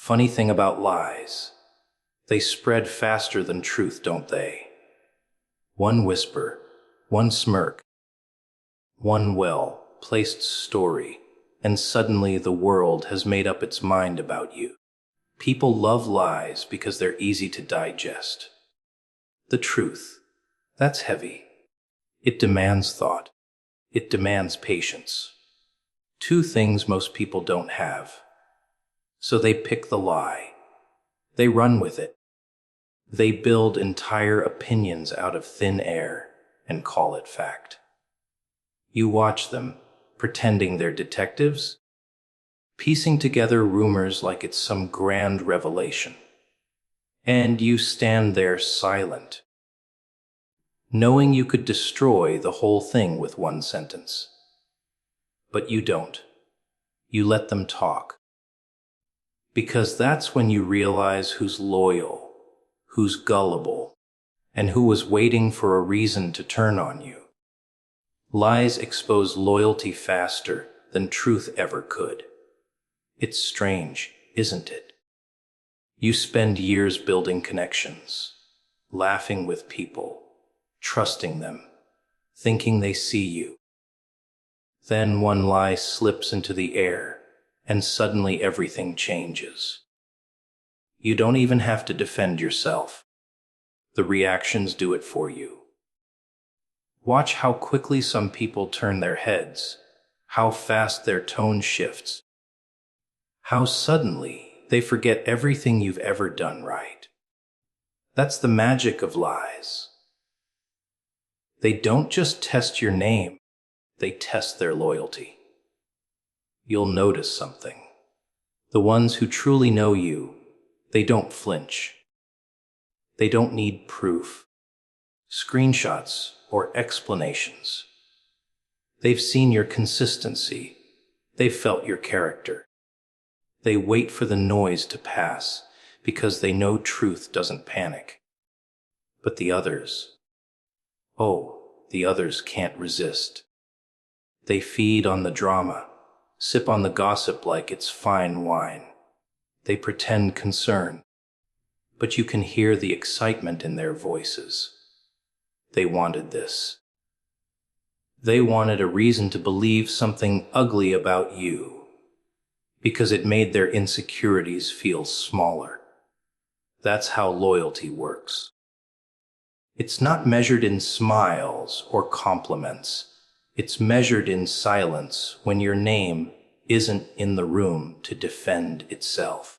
Funny thing about lies, they spread faster than truth, don't they? One whisper, one smirk, one well-placed story, and suddenly the world has made up its mind about you. People love lies because they're easy to digest. The truth, that's heavy. It demands thought. It demands patience. Two things most people don't have. So they pick the lie. They run with it. They build entire opinions out of thin air and call it fact. You watch them, pretending they're detectives, piecing together rumors like it's some grand revelation. And you stand there silent, knowing you could destroy the whole thing with one sentence. But you don't. You let them talk. Because that's when you realize who's loyal, who's gullible, and who was waiting for a reason to turn on you. Lies expose loyalty faster than truth ever could. It's strange, isn't it? You spend years building connections, laughing with people, trusting them, thinking they see you. Then one lie slips into the air, and suddenly everything changes. You don't even have to defend yourself. The reactions do it for you. Watch how quickly some people turn their heads, how fast their tone shifts, how suddenly they forget everything you've ever done right. That's the magic of lies. They don't just test your name, they test their loyalty. You'll notice something. The ones who truly know you, they don't flinch. They don't need proof, screenshots, or explanations. They've seen your consistency. They've felt your character. They wait for the noise to pass because they know truth doesn't panic. But the others, the others can't resist. They feed on the drama, sip on the gossip like it's fine wine. They pretend concern, but you can hear the excitement in their voices. They wanted this. They wanted a reason to believe something ugly about you, because it made their insecurities feel smaller. That's how loyalty works. It's not measured in smiles or compliments. It's measured in silence when your name isn't in the room to defend itself.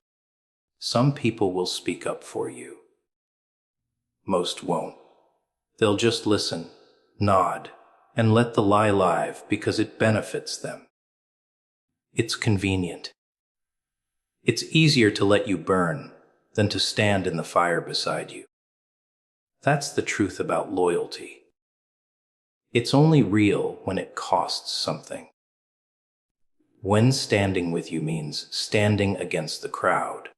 Some people will speak up for you. Most won't. They'll just listen, nod, and let the lie live because it benefits them. It's convenient. It's easier to let you burn than to stand in the fire beside you. That's the truth about loyalty. It's only real when it costs something. When standing with you means standing against the crowd.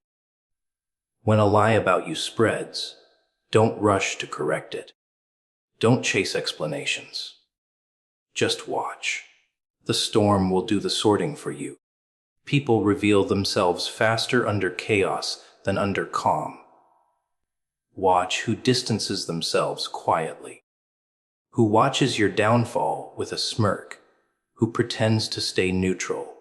When a lie about you spreads, don't rush to correct it. Don't chase explanations. Just watch. The storm will do the sorting for you. People reveal themselves faster under chaos than under calm. Watch who distances themselves quietly, who watches your downfall with a smirk, who pretends to stay neutral.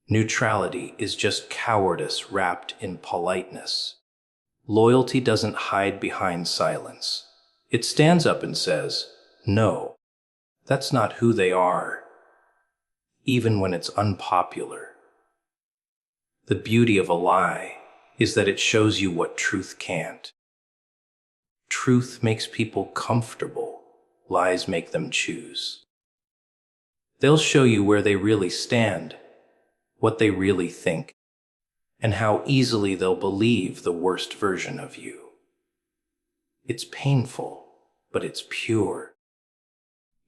Neutrality is just cowardice wrapped in politeness. Loyalty doesn't hide behind silence. It stands up and says, no, that's not who they are, even when it's unpopular. The beauty of a lie is that it shows you what truth can't. Truth makes people comfortable. Lies make them choose. They'll show you where they really stand, what they really think, and how easily they'll believe the worst version of you. It's painful, but it's pure.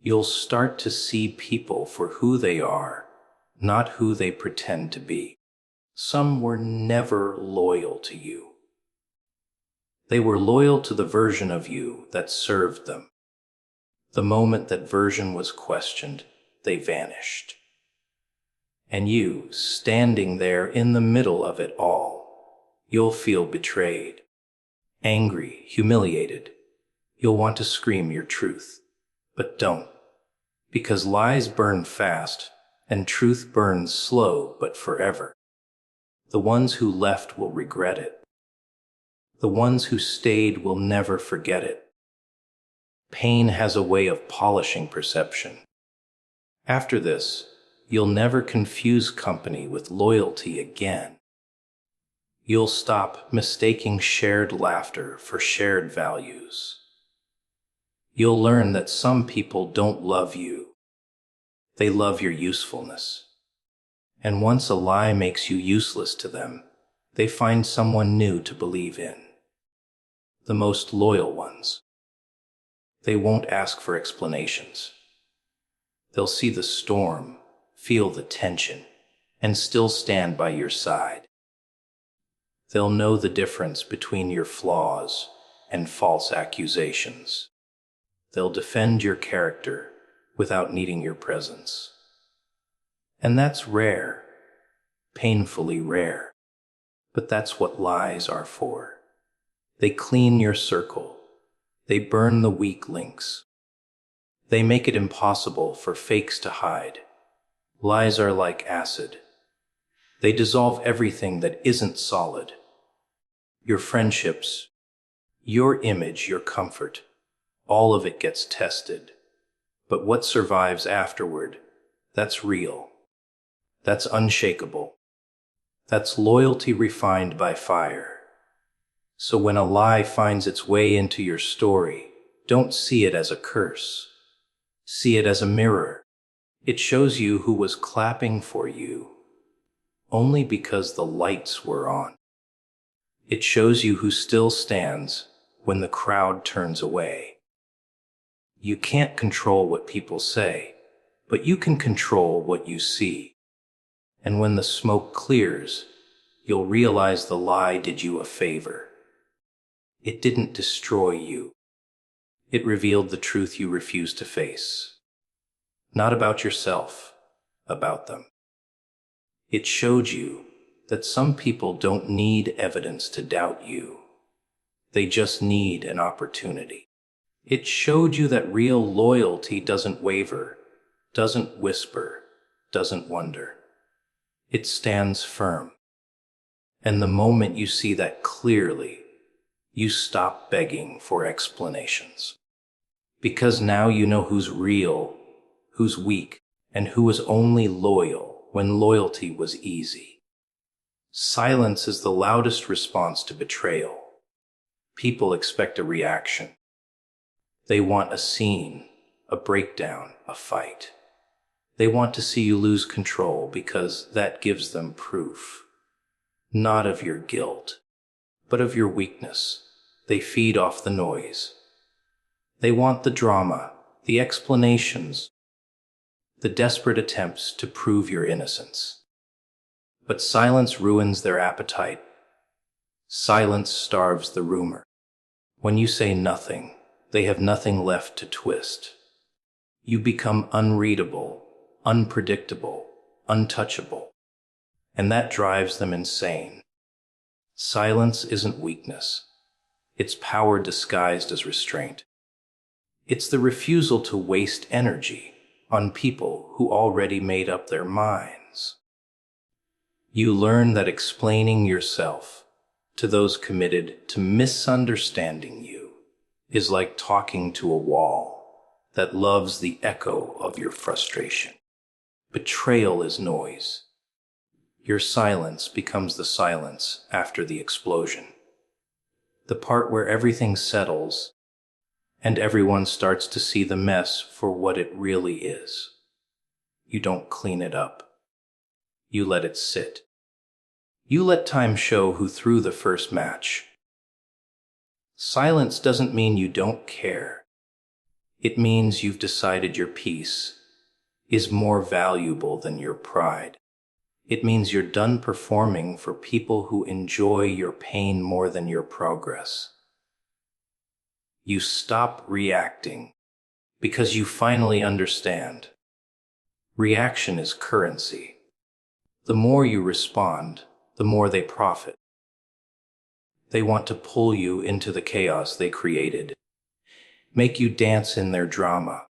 You'll start to see people for who they are, not who they pretend to be. Some were never loyal to you. They were loyal to the version of you that served them. The moment that version was questioned, they vanished. And you, standing there in the middle of it all, You'll feel betrayed, angry, humiliated. You'll want to scream your truth, but don't, because lies burn fast and truth burns slow but forever. The ones who left will regret it. The ones who stayed will never forget it. Pain has a way of polishing perception. After this, you'll never confuse company with loyalty again. You'll stop mistaking shared laughter for shared values. You'll learn that some people don't love you. They love your usefulness. And once a lie makes you useless to them, they find someone new to believe in. The most loyal ones. They won't ask for explanations. They'll see the storm, feel the tension, and still stand by your side. They'll know the difference between your flaws and false accusations. They'll defend your character without needing your presence. And that's rare, painfully rare. But that's what lies are for. They clean your circle. They burn the weak links. They make it impossible for fakes to hide. Lies are like acid. They dissolve everything that isn't solid. Your friendships, your image, your comfort, all of it gets tested. But what survives afterward, that's real. That's unshakable. That's loyalty refined by fire. So when a lie finds its way into your story, don't see it as a curse. See it as a mirror. It shows you who was clapping for you only because the lights were on. It shows you who still stands when the crowd turns away. You can't control what people say, but you can control what you see. And when the smoke clears, you'll realize the lie did you a favor. It didn't destroy you. It revealed the truth you refused to face. Not about yourself, about them. It showed you that some people don't need evidence to doubt you. They just need an opportunity. It showed you that real loyalty doesn't waver, doesn't whisper, doesn't wonder. It stands firm. And the moment you see that clearly, you stop begging for explanations. Because now you know who's real, who's weak, and who was only loyal when loyalty was easy. Silence is the loudest response to betrayal. People expect a reaction. They want a scene, a breakdown, a fight. They want to see you lose control because that gives them proof. Not of your guilt, but of your weakness. They feed off the noise. They want the drama, the explanations, the desperate attempts to prove your innocence. But silence ruins their appetite. Silence starves the rumor. When you say nothing, they have nothing left to twist. You become unreadable, unpredictable, untouchable, and that drives them insane. Silence isn't weakness. It's power disguised as restraint. It's the refusal to waste energy on people who already made up their minds. You learn that explaining yourself to those committed to misunderstanding you is like talking to a wall that loves the echo of your frustration. Betrayal is noise. Your silence becomes the silence after the explosion. The part where everything settles and everyone starts to see the mess for what it really is. You don't clean it up. You let it sit. You let time show who threw the first match. Silence doesn't mean you don't care. It means you've decided your peace is more valuable than your pride. It means you're done performing for people who enjoy your pain more than your progress. You stop reacting because you finally understand. Reaction is currency. The more you respond, the more they profit. They want to pull you into the chaos they created, make you dance in their drama,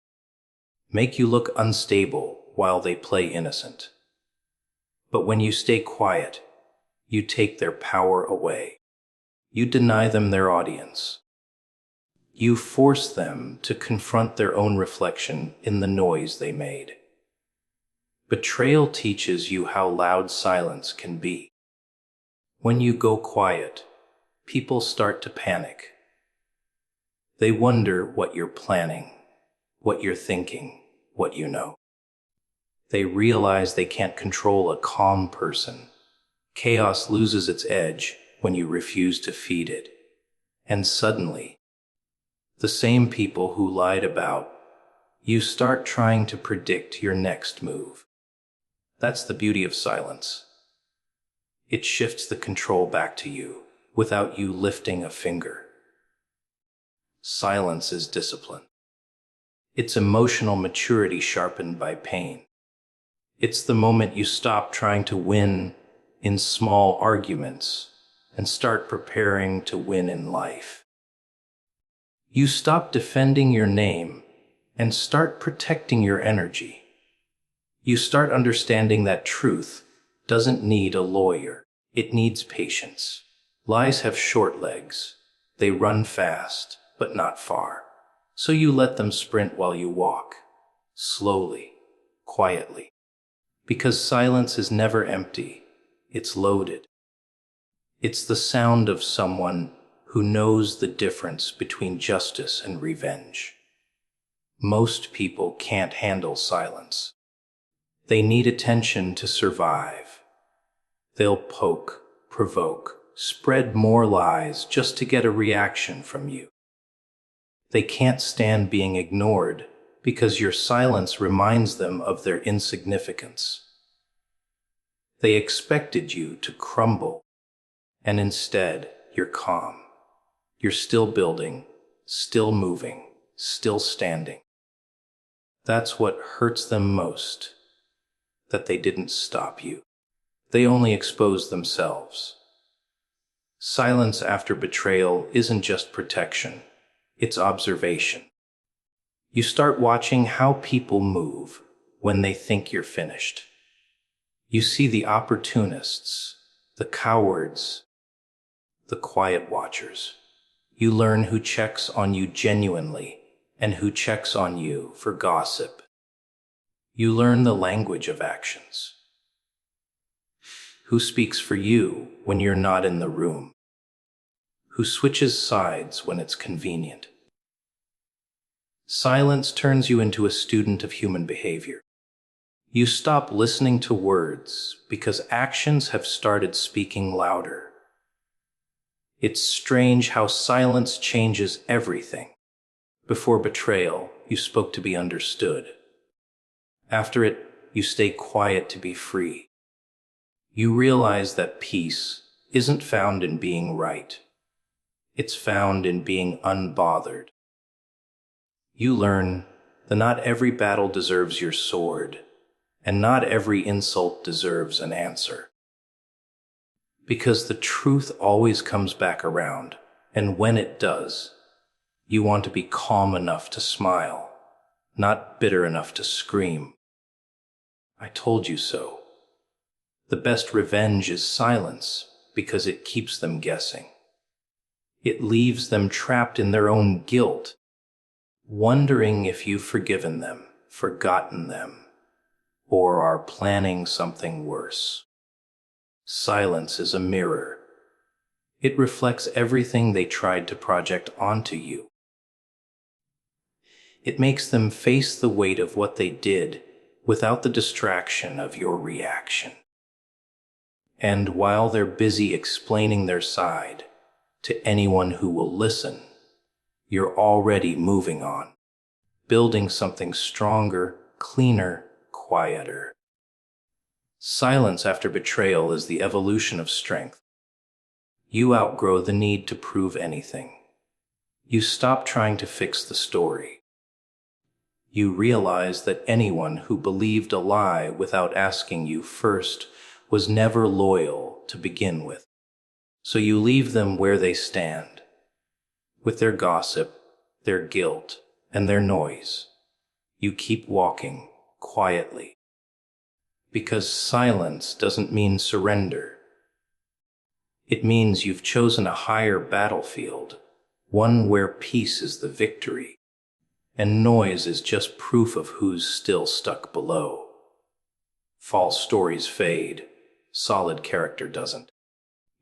make you look unstable while they play innocent. But when you stay quiet, you take their power away. You deny them their audience. You force them to confront their own reflection in the noise they made. Betrayal teaches you how loud silence can be. When you go quiet, people start to panic. They wonder what you're planning, what you're thinking, what you know. They realize they can't control a calm person. Chaos loses its edge when you refuse to feed it. And suddenly, the same people who lied about you start trying to predict your next move. That's the beauty of silence. It shifts the control back to you without you lifting a finger. Silence is discipline. It's emotional maturity sharpened by pain. It's the moment you stop trying to win in small arguments and start preparing to win in life. You stop defending your name and start protecting your energy. You start understanding that truth doesn't need a lawyer. It needs patience. Lies have short legs. They run fast, but not far. So you let them sprint while you walk, slowly, quietly. Because silence is never empty. It's loaded. It's the sound of someone who knows the difference between justice and revenge. Most people can't handle silence. They need attention to survive. They'll poke, provoke, spread more lies just to get a reaction from you. They can't stand being ignored because your silence reminds them of their insignificance. They expected you to crumble, and instead you're calm. You're still building, still moving, still standing. That's what hurts them most, that they didn't stop you. They only exposed themselves. Silence after betrayal isn't just protection, it's observation. You start watching how people move when they think you're finished. You see the opportunists, the cowards, the quiet watchers. You learn who checks on you genuinely and who checks on you for gossip. You learn the language of actions. Who speaks for you when you're not in the room? Who switches sides when it's convenient? Silence turns you into a student of human behavior. You stop listening to words because actions have started speaking louder. It's strange how silence changes everything. Before betrayal, you spoke to be understood. After it, you stay quiet to be free. You realize that peace isn't found in being right. It's found in being unbothered. You learn that not every battle deserves your sword, and not every insult deserves an answer. Because the truth always comes back around, and when it does, you want to be calm enough to smile, not bitter enough to scream. I told you so. The best revenge is silence because it keeps them guessing. It leaves them trapped in their own guilt, wondering if you've forgiven them, forgotten them, or are planning something worse. Silence is a mirror. It reflects everything they tried to project onto you. It makes them face the weight of what they did without the distraction of your reaction. And while they're busy explaining their side to anyone who will listen, you're already moving on, building something stronger, cleaner, quieter. Silence after betrayal is the evolution of strength. You outgrow the need to prove anything. You stop trying to fix the story. You realize that anyone who believed a lie without asking you first was never loyal to begin with. So you leave them where they stand, with their gossip, their guilt, and their noise. You keep walking quietly, because silence doesn't mean surrender. It means you've chosen a higher battlefield, one where peace is the victory, and noise is just proof of who's still stuck below. False stories fade, solid character doesn't.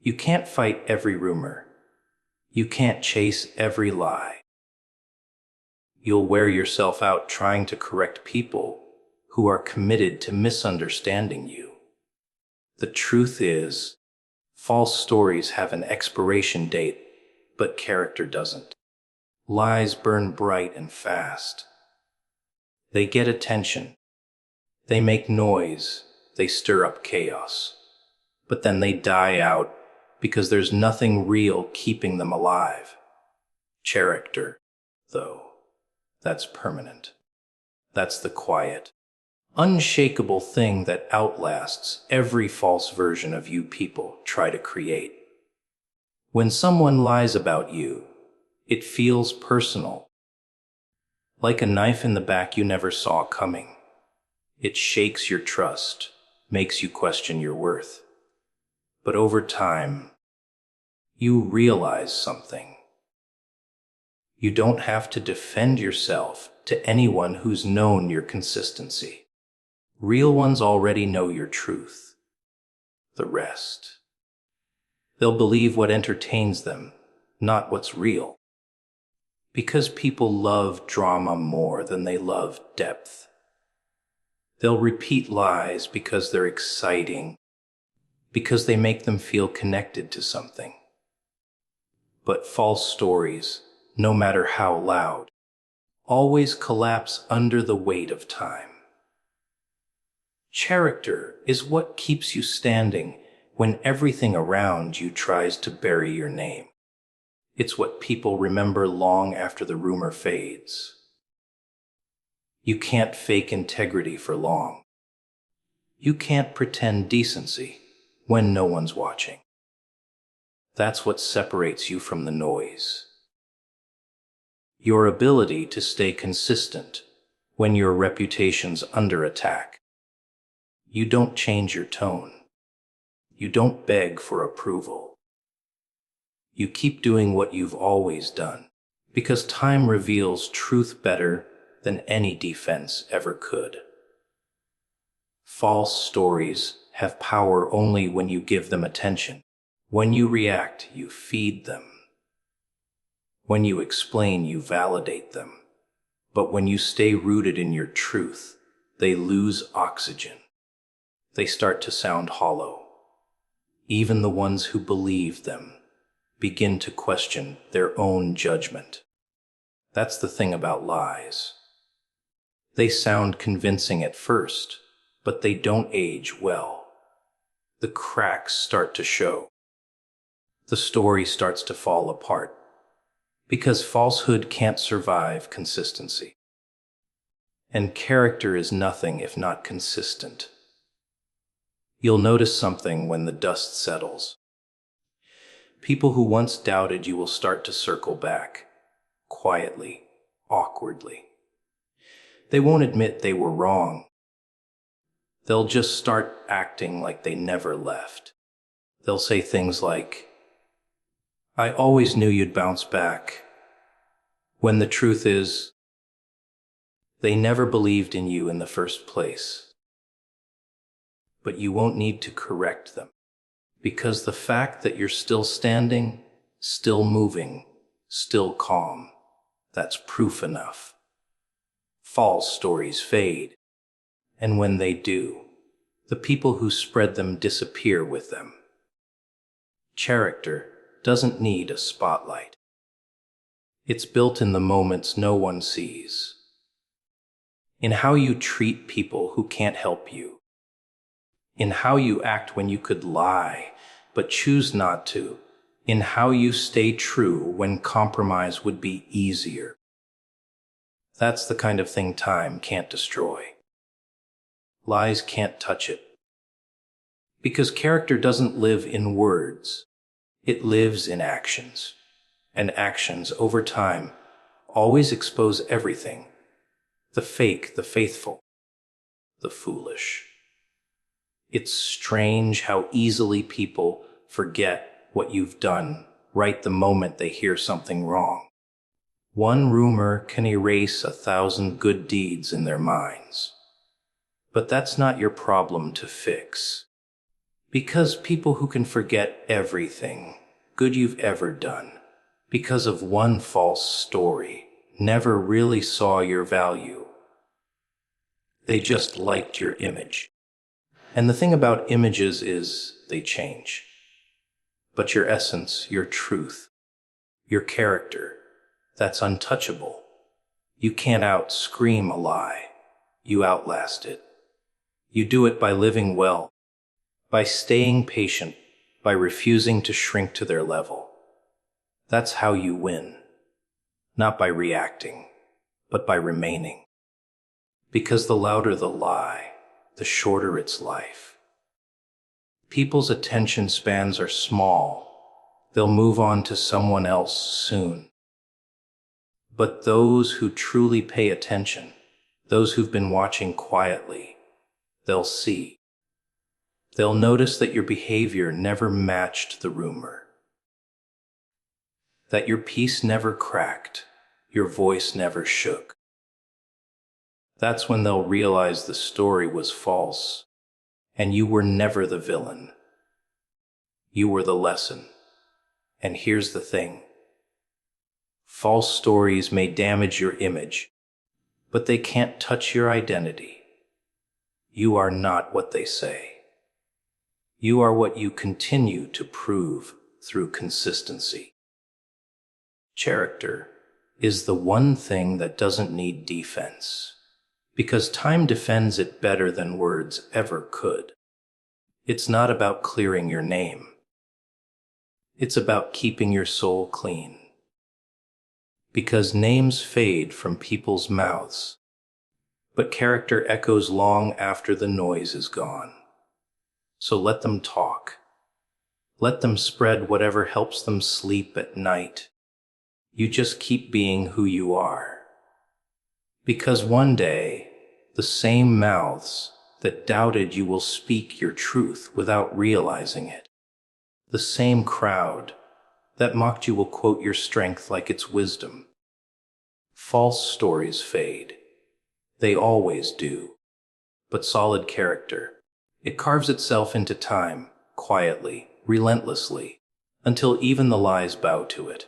You can't fight every rumor. You can't chase every lie. You'll wear yourself out trying to correct people who are committed to misunderstanding you. The truth is, false stories have an expiration date, but character doesn't. Lies burn bright and fast. They get attention. They make noise. They stir up chaos. But then they die out because there's nothing real keeping them alive. Character, though, that's permanent. That's the quiet, unshakable thing that outlasts every false version of you people try to create. When someone lies about you, it feels personal, like a knife in the back you never saw coming. It shakes your trust, makes you question your worth. But over time, you realize something. You don't have to defend yourself to anyone who's known your consistency. Real ones already know your truth. The rest. They'll believe what entertains them, not what's real. Because people love drama more than they love depth. They'll repeat lies because they're exciting, because they make them feel connected to something. But false stories, no matter how loud, always collapse under the weight of time. Character is what keeps you standing when everything around you tries to bury your name. It's what people remember long after the rumor fades. You can't fake integrity for long. You can't pretend decency when no one's watching. That's what separates you from the noise. Your ability to stay consistent when your reputation's under attack. You don't change your tone. You don't beg for approval. You keep doing what you've always done, because time reveals truth better than any defense ever could. False stories have power only when you give them attention. When you react, you feed them. When you explain, you validate them. But when you stay rooted in your truth, they lose oxygen. They start to sound hollow. Even the ones who believe them begin to question their own judgment. That's the thing about lies. They sound convincing at first, but they don't age well. The cracks start to show. The story starts to fall apart, because falsehood can't survive consistency. And character is nothing if not consistent. You'll notice something when the dust settles. People who once doubted you will start to circle back, quietly, awkwardly. They won't admit they were wrong. They'll just start acting like they never left. They'll say things like, "I always knew you'd bounce back," when the truth is, they never believed in you in the first place. But you won't need to correct them, because the fact that you're still standing, still moving, still calm, that's proof enough. False stories fade, and when they do, the people who spread them disappear with them. Character doesn't need a spotlight. It's built in the moments no one sees. In how you treat people who can't help you. In how you act when you could lie, but choose not to. In how you stay true when compromise would be easier. That's the kind of thing time can't destroy. Lies can't touch it. Because character doesn't live in words. It lives in actions, and actions over time always expose everything: the fake, the faithful, the foolish. It's strange how easily people forget what you've done right the moment they hear something wrong. One rumor can erase 1,000 good deeds in their minds. But that's not your problem to fix. Because people who can forget everything good you've ever done because of one false story never really saw your value. They just liked your image. And the thing about images is they change. But your essence, your truth, your character, that's untouchable. You can't out-scream a lie. You outlast it. You do it by living well, by staying patient, by refusing to shrink to their level. That's how you win. Not by reacting, but by remaining. Because the louder the lie, the shorter its life. People's attention spans are small. They'll move on to someone else soon. But those who truly pay attention, those who've been watching quietly, they'll see. They'll notice that your behavior never matched the rumor, that your piece never cracked, your voice never shook. That's when they'll realize the story was false, and you were never the villain. You were the lesson. And here's the thing. False stories may damage your image, but they can't touch your identity. You are not what they say. You are what you continue to prove through consistency. Character is the one thing that doesn't need defense, because time defends it better than words ever could. It's not about clearing your name. It's about keeping your soul clean. Because names fade from people's mouths, but character echoes long after the noise is gone. So let them talk. Let them spread whatever helps them sleep at night. You just keep being who you are. Because one day, the same mouths that doubted you will speak your truth without realizing it. The same crowd that mocked you will quote your strength like it's wisdom. False stories fade. They always do. But solid character, it carves itself into time, quietly, relentlessly, until even the lies bow to it.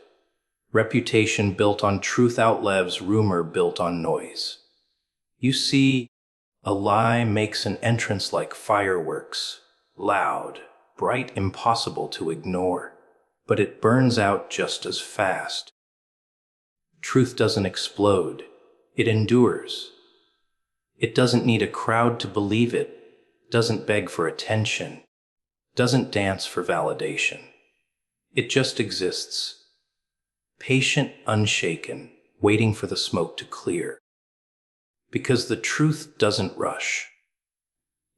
Reputation built on truth outlives rumor built on noise. You see, a lie makes an entrance like fireworks, loud, bright, impossible to ignore, but it burns out just as fast. Truth doesn't explode, it endures. It doesn't need a crowd to believe it, doesn't beg for attention, doesn't dance for validation. It just exists, patient, unshaken, waiting for the smoke to clear. Because the truth doesn't rush.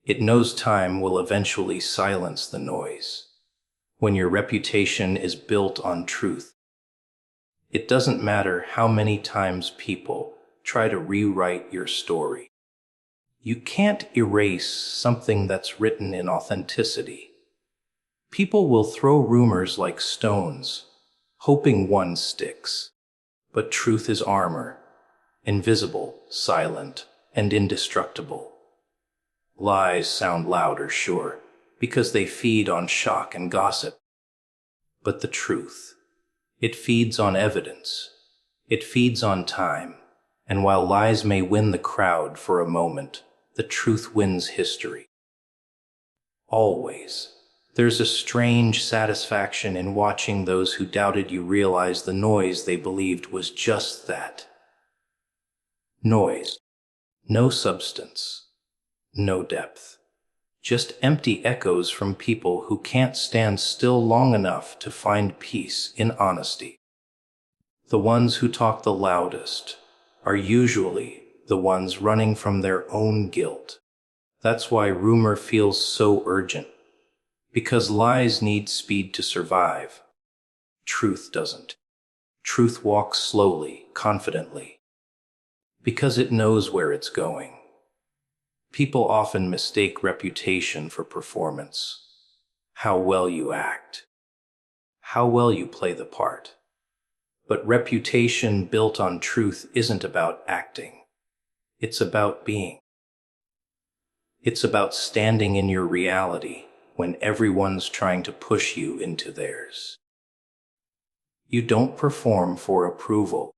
It knows time will eventually silence the noise. When your reputation is built on truth, it doesn't matter how many times people try to rewrite your story. You can't erase something that's written in authenticity. People will throw rumors like stones, hoping one sticks. But truth is armor, invisible, silent, and indestructible. Lies sound louder, sure, because they feed on shock and gossip. But the truth, it feeds on evidence. It feeds on time. And while lies may win the crowd for a moment, the truth wins history. Always. There's a strange satisfaction in watching those who doubted you realize the noise they believed was just that. Noise. No substance. No depth. Just empty echoes from people who can't stand still long enough to find peace in honesty. The ones who talk the loudest are usually the ones running from their own guilt. That's why rumor feels so urgent. Because lies need speed to survive. Truth doesn't. Truth walks slowly, confidently, because it knows where it's going. People often mistake reputation for performance. How well you act, how well you play the part. But reputation built on truth isn't about acting. It's about being. It's about standing in your reality when everyone's trying to push you into theirs. You don't perform for approval.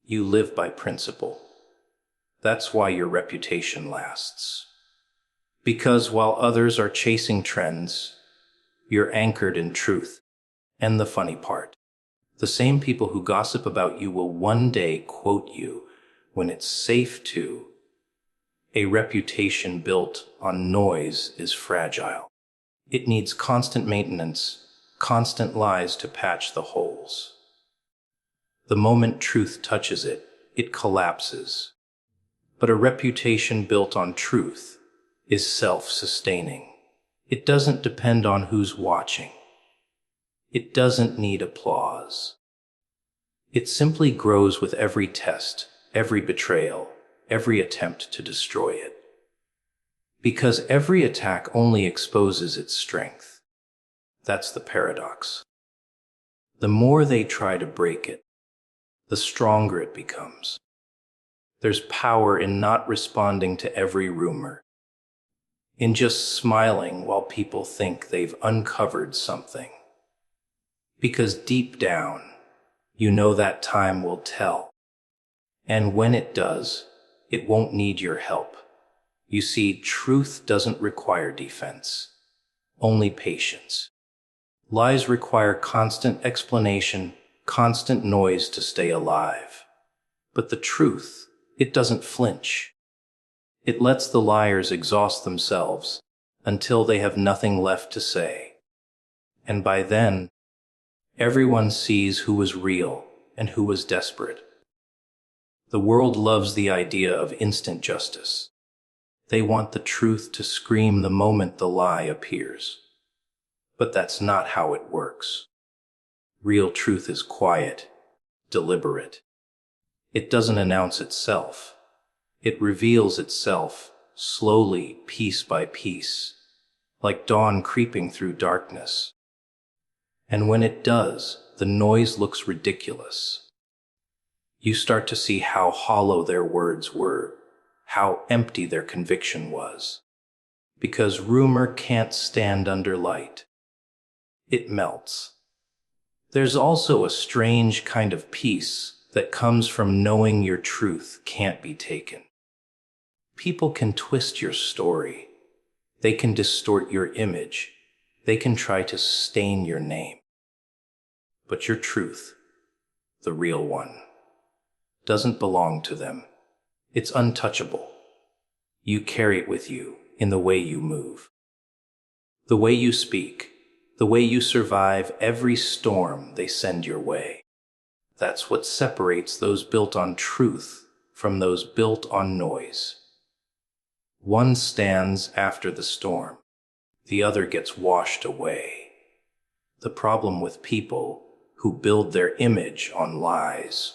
You live by principle. That's why your reputation lasts. Because while others are chasing trends, you're anchored in truth. And the funny part, the same people who gossip about you will one day quote you when it's safe to. A reputation built on noise is fragile. It needs constant maintenance, constant lies to patch the holes. The moment truth touches it, it collapses. But a reputation built on truth is self-sustaining. It doesn't depend on who's watching. It doesn't need applause. It simply grows with every test, every betrayal, every attempt to destroy it. Because every attack only exposes its strength. That's the paradox. The more they try to break it, the stronger it becomes. There's power in not responding to every rumor, in just smiling while people think they've uncovered something. Because deep down, you know that time will tell. And when it does, it won't need your help. You see, truth doesn't require defense, only patience. Lies require constant explanation, constant noise to stay alive. But the truth, it doesn't flinch. It lets the liars exhaust themselves until they have nothing left to say. And by then, everyone sees who was real and who was desperate. The world loves the idea of instant justice. They want the truth to scream the moment the lie appears. But that's not how it works. Real truth is quiet, deliberate. It doesn't announce itself. It reveals itself, slowly, piece by piece, like dawn creeping through darkness. And when it does, the noise looks ridiculous. You start to see how hollow their words were, how empty their conviction was. Because rumor can't stand under light. It melts. There's also a strange kind of peace that comes from knowing your truth can't be taken. People can twist your story. They can distort your image. They can try to stain your name. But your truth, the real one, doesn't belong to them. It's untouchable. You carry it with you in the way you move, the way you speak, the way you survive every storm they send your way. That's what separates those built on truth from those built on noise. One stands after the storm. The other gets washed away. The problem with people who build their image on lies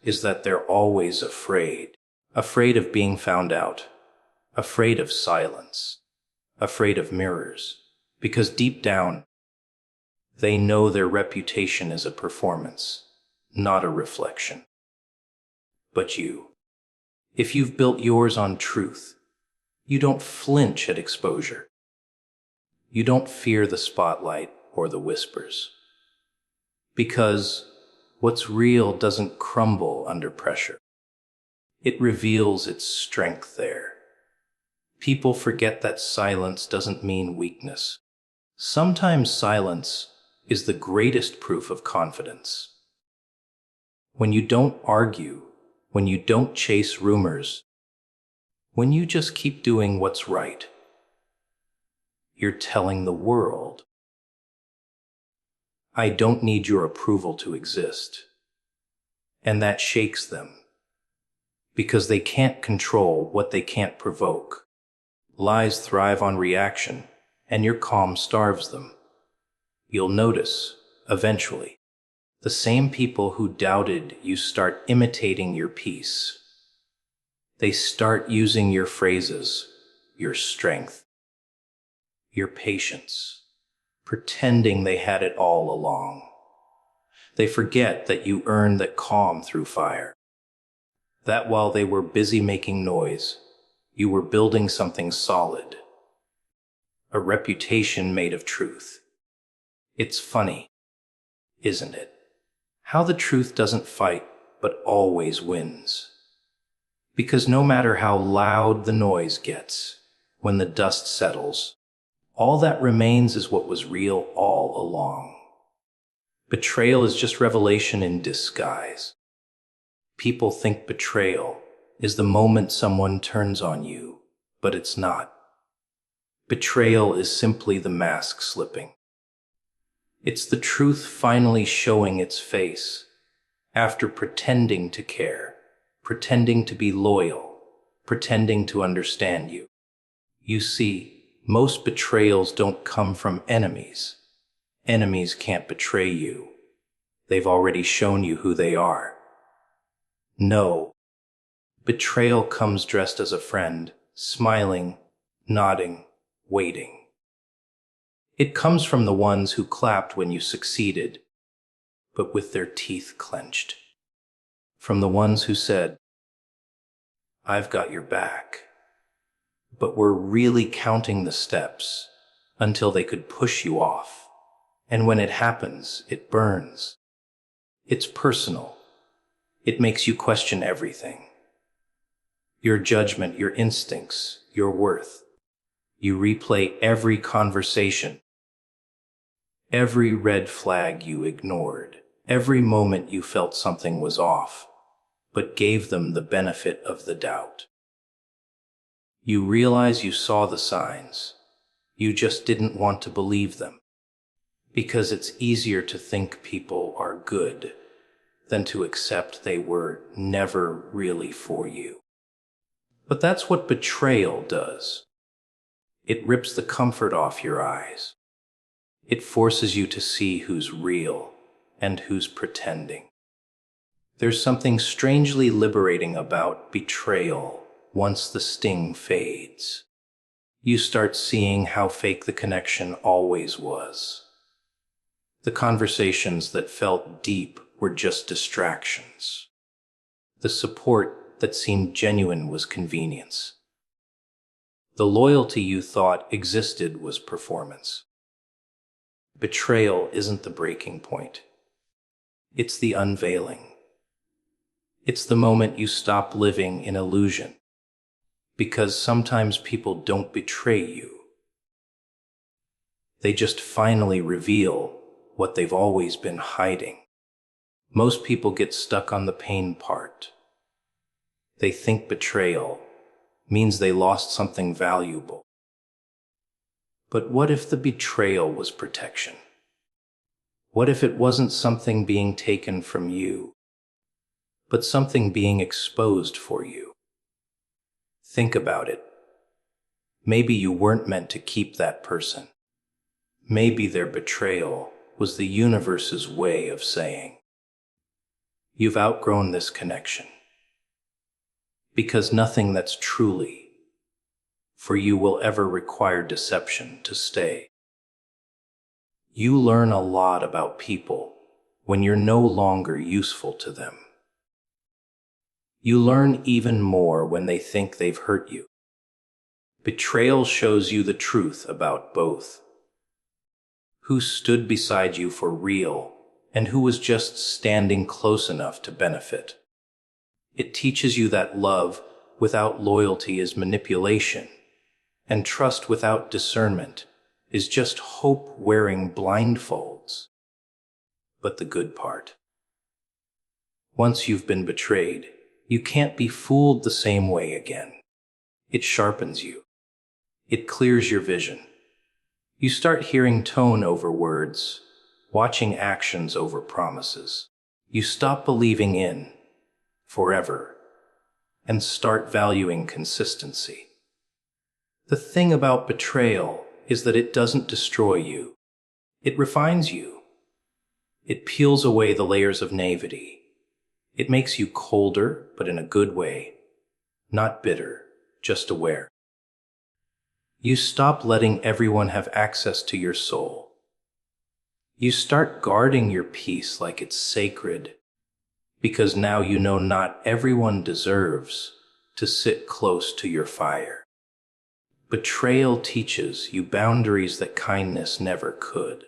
is that they're always afraid of being found out, afraid of silence, afraid of mirrors, because deep down, they know their reputation is a performance, not a reflection. But if you've built yours on truth, you don't flinch at exposure. You don't fear the spotlight or the whispers. Because what's real doesn't crumble under pressure. It reveals its strength there. People forget that silence doesn't mean weakness. Sometimes silence is the greatest proof of confidence. When you don't argue, when you don't chase rumors, when you just keep doing what's right, you're telling the world, I don't need your approval to exist. And that shakes them, because they can't control what they can't provoke. Lies thrive on reaction, and your calm starves them. You'll notice, eventually. The same people who doubted you start imitating your peace. They start using your phrases, your strength, your patience, pretending they had it all along. They forget that you earned that calm through fire. That while they were busy making noise, you were building something solid. A reputation made of truth. It's funny, isn't it? How the truth doesn't fight, but always wins. Because no matter how loud the noise gets, when the dust settles, all that remains is what was real all along. Betrayal is just revelation in disguise. People think betrayal is the moment someone turns on you, but it's not. Betrayal is simply the mask slipping. It's the truth finally showing its face after pretending to care, pretending to be loyal, pretending to understand you. You see, most betrayals don't come from enemies. Enemies can't betray you. They've already shown you who they are. No, betrayal comes dressed as a friend, smiling, nodding, waiting. It comes from the ones who clapped when you succeeded, but with their teeth clenched. From the ones who said, "I've got your back," but were really counting the steps until they could push you off. And when it happens, it burns. It's personal. It makes you question everything. Your judgment, your instincts, your worth. You replay every conversation, every red flag you ignored, every moment you felt something was off, but gave them the benefit of the doubt. You realize you saw the signs. You just didn't want to believe them. Because it's easier to think people are good than to accept they were never really for you. But that's what betrayal does. It rips the comfort off your eyes. It forces you to see who's real and who's pretending. There's something strangely liberating about betrayal once the sting fades. You start seeing how fake the connection always was. The conversations that felt deep were just distractions. The support that seemed genuine was convenience. The loyalty you thought existed was performance. Betrayal isn't the breaking point. It's the unveiling. It's the moment you stop living in illusion. Because sometimes people don't betray you. They just finally reveal what they've always been hiding. Most people get stuck on the pain part. They think betrayal means they lost something valuable. But what if the betrayal was protection? What if it wasn't something being taken from you, but something being exposed for you? Think about it. Maybe you weren't meant to keep that person. Maybe their betrayal was the universe's way of saying, "You've outgrown this connection." Because nothing that's truly for you will ever require deception to stay. You learn a lot about people when you're no longer useful to them. You learn even more when they think they've hurt you. Betrayal shows you the truth about both. Who stood beside you for real and who was just standing close enough to benefit. It teaches you that love without loyalty is manipulation, and trust without discernment is just hope wearing blindfolds. But the good part. Once you've been betrayed, you can't be fooled the same way again. It sharpens you. It clears your vision. You start hearing tone over words, watching actions over promises. You stop believing in forever and start valuing consistency. The thing about betrayal is that it doesn't destroy you. It refines you. It peels away the layers of naivety. It makes you colder, but in a good way. Not bitter, just aware. You stop letting everyone have access to your soul. You start guarding your peace like it's sacred, because now you know not everyone deserves to sit close to your fire. Betrayal teaches you boundaries that kindness never could.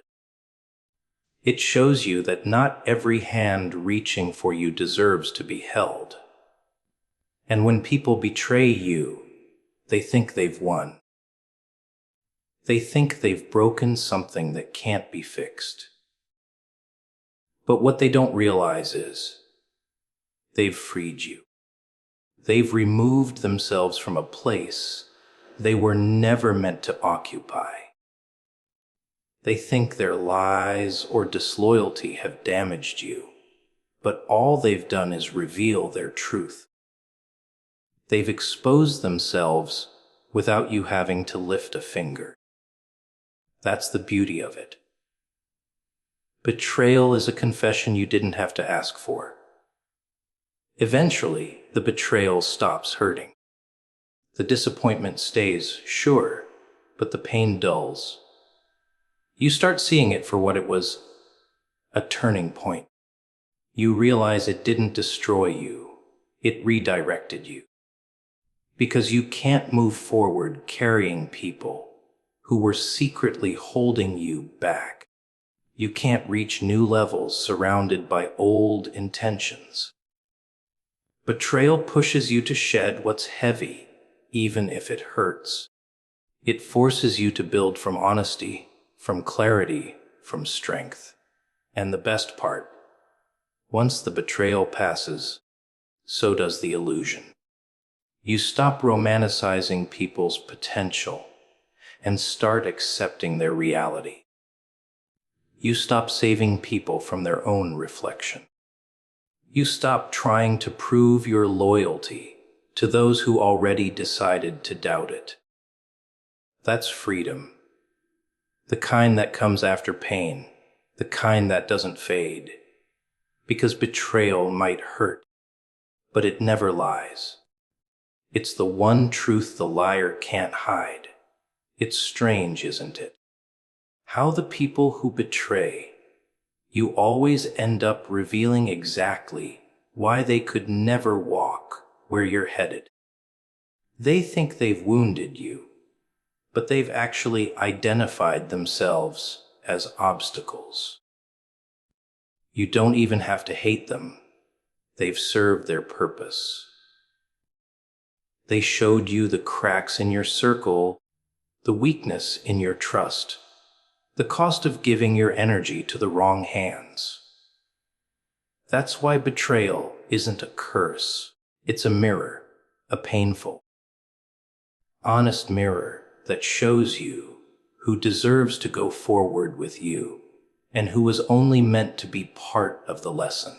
It shows you that not every hand reaching for you deserves to be held. And when people betray you, they think they've won. They think they've broken something that can't be fixed. But what they don't realize is they've freed you. They've removed themselves from a place they were never meant to occupy. They think their lies or disloyalty have damaged you, but all they've done is reveal their truth. They've exposed themselves without you having to lift a finger. That's the beauty of it. Betrayal is a confession you didn't have to ask for. Eventually, the betrayal stops hurting. The disappointment stays, sure, but the pain dulls. You start seeing it for what it was, a turning point. You realize it didn't destroy you, it redirected you. Because you can't move forward carrying people who were secretly holding you back. You can't reach new levels surrounded by old intentions. Betrayal pushes you to shed what's heavy, even if it hurts. It forces you to build from honesty, from clarity, from strength. And the best part, once the betrayal passes, so does the illusion. You stop romanticizing people's potential and start accepting their reality. You stop saving people from their own reflection. You stop trying to prove your loyalty to those who already decided to doubt it. That's freedom. The kind that comes after pain, the kind that doesn't fade. Because betrayal might hurt, but it never lies. It's the one truth the liar can't hide. It's strange, isn't it? How the people who betray you always end up revealing exactly why they could never walk where you're headed. They think they've wounded you, but they've actually identified themselves as obstacles. You don't even have to hate them. They've served their purpose. They showed you the cracks in your circle, the weakness in your trust, the cost of giving your energy to the wrong hands. That's why betrayal isn't a curse. It's a mirror, a painful, honest mirror that shows you who deserves to go forward with you and who was only meant to be part of the lesson.